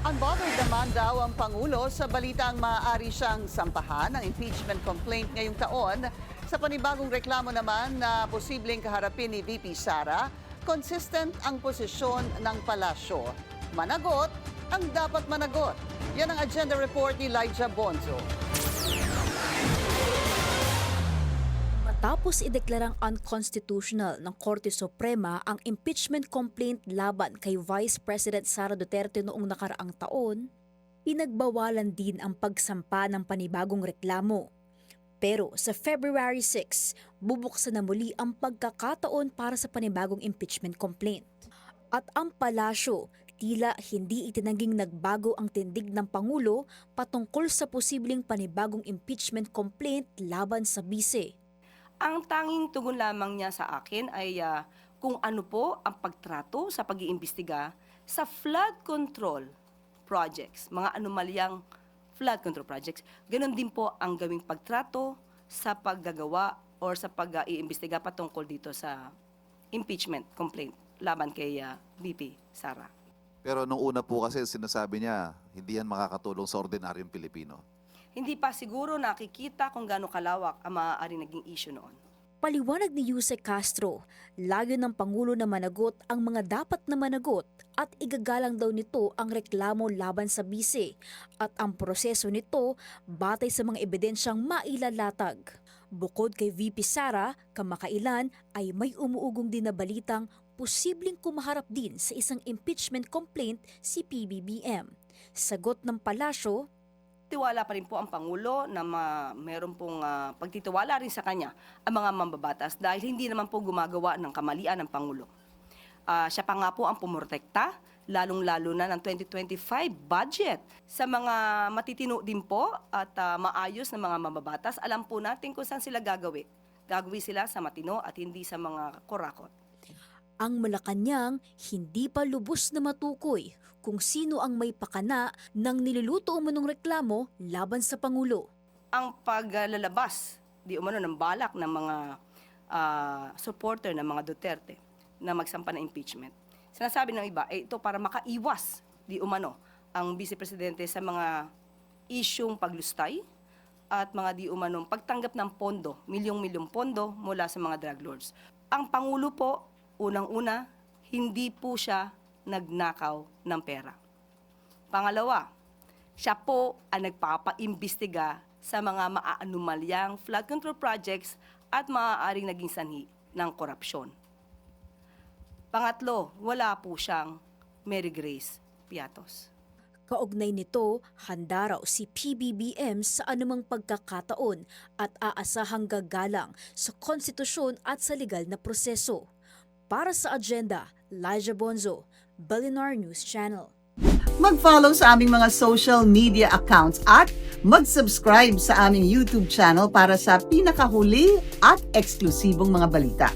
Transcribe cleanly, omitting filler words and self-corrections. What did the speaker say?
Unbothered naman daw ang Pangulo sa balitang maaari siyang sampahan ng impeachment complaint ngayong taon. Sa panibagong reklamo naman na posibleng kaharapin ni VP Sara, consistent ang posisyon ng palasyo. Managot ang dapat managot. Yan ang agenda report ni Elijah Bonzo. Matapos ideklarang unconstitutional ng Korte Suprema ang impeachment complaint laban kay Vice President Sara Duterte noong nakaraang taon, pinagbawalan din ang pagsampa ng panibagong reklamo. Pero sa February 6, bubuksan na muli ang pagkakataon para sa panibagong impeachment complaint. At ang palasyo, tila hindi itinangging nagbago ang tindig ng Pangulo patungkol sa posibleng panibagong impeachment complaint laban sa bise. Ang tanging tugon lamang niya sa akin ay kung ano po ang pagtrato sa pag-iimbestiga sa flood control projects, mga anomalyang flood control projects. Ganon din po ang gawing pagtrato sa paggagawa or sa pag-iimbestiga patungkol dito sa impeachment complaint laban kay VP Sara. Pero nung una po kasi sinasabi niya, hindi yan makakatulong sa ordinaryong Pilipino. Hindi pa siguro nakikita kung gaano kalawak ang maaaring naging issue noon. Paliwanag ni Yuse Castro, layo ng Pangulo na managot ang mga dapat na managot at igagalang daw nito ang reklamo laban sa bise at ang proseso nito batay sa mga ebidensyang mailalatag. Bukod kay VP Sara, kamakailan ay may umuugong din na balitang posibleng kumaharap din sa isang impeachment complaint si PBBM. Sagot ng palasyo, Tiwala pa rin po ang Pangulo na meron pong pagtitiwala rin sa kanya ang mga mambabatas dahil hindi naman po gumagawa ng kamalian ng Pangulo. Siya pa nga po ang pumortekta, lalong-lalo na ng 2025 budget. Sa mga matitino din po at maayos na mga mambabatas, alam po natin kung saan sila gagawi. Gagawi sila sa matino at hindi sa mga korakot. ang Malacanang hindi pa lubos na matukoy kung sino ang may pakana ng niluluto umunong reklamo laban sa Pangulo. Ang paglalabas, di umano ng balak ng mga supporter ng mga Duterte na magsampa ng impeachment. Sinasabi ng iba, ito para makaiwas, di umano, ang Vice Presidente sa mga isyung paglustay at mga di umanong pagtanggap ng pondo, milyong-milyong pondo mula sa mga drug lords. Ang Pangulo po, unang-una, hindi po siya nagnakaw ng pera. Pangalawa, siya po ang nagpapaimbestiga sa mga maaanumalyang flood control projects at maaaring naging sanhi ng korupsyon. Pangatlo, wala po siyang Mary Grace Piatos. Kaugnay nito, handa raw si PBBM sa anumang pagkakataon at aasahang gagalang sa konstitusyon at sa legal na proseso. Para sa agenda, Elijah Bonzo, Balinar News Channel. Mag-follow sa aming mga social media accounts at mag-subscribe sa aming YouTube channel para sa pinakahuli at eksklusibong mga balita.